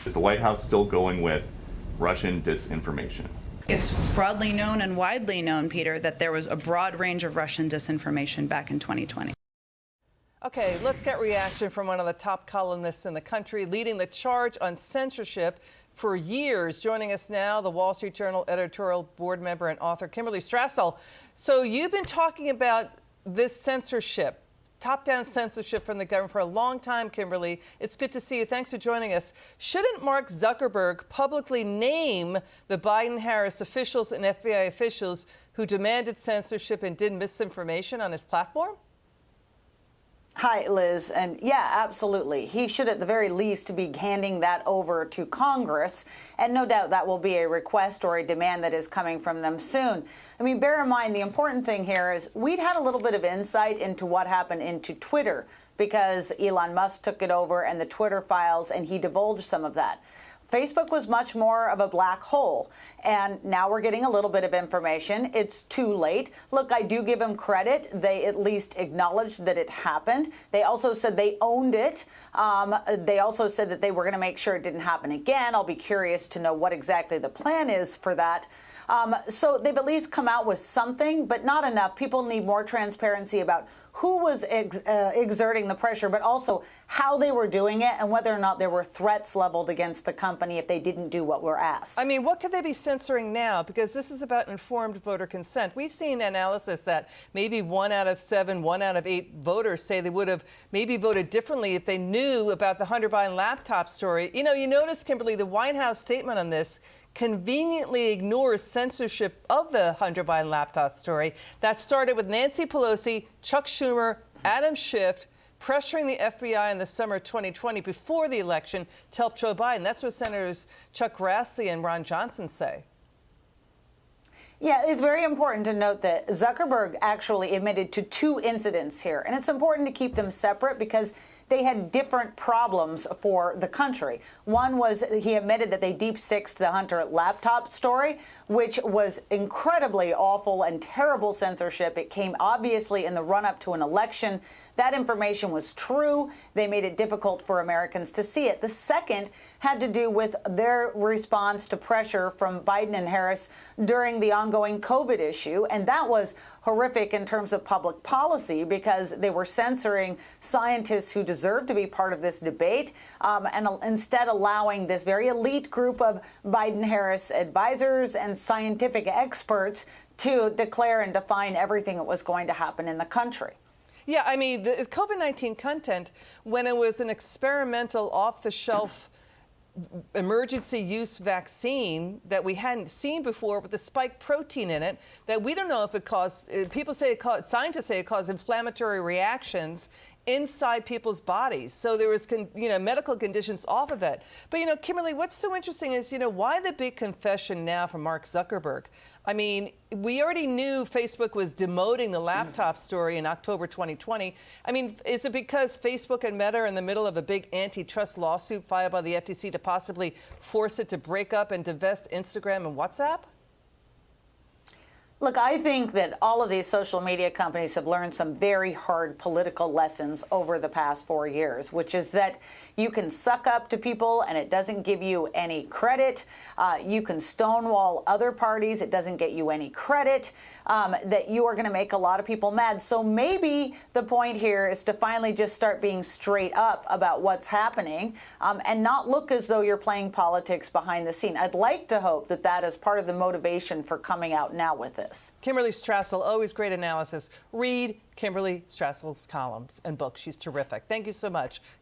Is the White House still going with Russian disinformation? It's broadly known and widely known, Peter, that there was a broad range of Russian disinformation back in 2020. Okay, let's get reaction from one of the top columnists in the country, leading the charge on censorship for years. Joining us now, the Wall Street Journal editorial board member and author, Kimberley Strassel. So you've been talking about this censorship, top-down censorship from the government for a long time, Kimberley. It's good to see you. Thanks for joining us. Shouldn't Mark Zuckerberg publicly name the Biden-Harris officials and FBI officials who demanded censorship and did misinformation on his platform? Hi, Liz. And yeah, absolutely. He should at the very least be handing that over to Congress. And no doubt that will be a request or a demand that is coming from them soon. I mean, bear in mind, the important thing here is we'd had a little bit of insight into what happened into Twitter because Elon Musk took it over and the Twitter files, and he divulged some of that. Facebook was much more of a black hole, and now we're getting a little bit of information. It's too late. Look, I do give them credit. They at least acknowledged that it happened. They also said they owned it. They also said that they were going to make sure it didn't happen again. I'll be curious to know what exactly the plan is for that. So they've at least come out with something, but not enough. People need more transparency about who was exerting the pressure, but also how they were doing it and whether or not there were threats leveled against the company if they didn't do what were asked. I mean, what could they be censoring now? Because this is about informed voter consent. We've seen analysis that maybe 1 out of 7, 1 out of 8 voters say they would have maybe voted differently if they knew about the Hunter Biden laptop story. You know, you notice, Kimberley, the White House statement on this conveniently ignores censorship of the Hunter Biden laptop story that started with Nancy Pelosi, Chuck Schumer, Adam Schiff pressuring the FBI in the summer of 2020 before the election to help Joe Biden. That's what Senators Chuck Grassley and Ron Johnson say. Yeah, it's very important to note that Zuckerberg actually admitted to 2 incidents here, and it's important to keep them separate because they had different problems for the country. One was he admitted that they deep-sixed the Hunter laptop story, which was incredibly awful and terrible censorship. It came obviously in the run-up to an election. That information was true. They made it difficult for Americans to see it. The second had to do with their response to pressure from Biden and Harris during the ongoing COVID issue. And that was horrific in terms of public policy because they were censoring scientists who deserve to be part of this debate and instead allowing this very elite group of Biden-Harris advisors and scientific experts to declare and define everything that was going to happen in the country. Yeah, I mean, the COVID-19 content, when it was an experimental off-the-shelf emergency use vaccine that we hadn't seen before with the spike protein in it, that we don't know if it caused, scientists say it caused inflammatory reactions inside people's bodies. So there was, medical conditions off of it. But, Kimberley, what's so interesting is, why the big confession now from Mark Zuckerberg? I mean, we already knew Facebook was demoting the laptop story in October 2020. I mean, is it because Facebook and Meta are in the middle of a big antitrust lawsuit filed by the FTC to possibly force it to break up and divest Instagram and WhatsApp? Look, I think that all of these social media companies have learned some very hard political lessons over the past 4 years, which is that you can suck up to people and it doesn't give you any credit. You can stonewall other parties. It doesn't get you any credit. That you are going to make a lot of people mad. So maybe the point here is to finally just start being straight up about what's happening and not look as though you're playing politics behind the scene. I'd like to hope that that is part of the motivation for coming out now with this. Kimberley Strassel, always great analysis. Read Kimberley Strassel's columns and books. She's terrific. Thank you so much.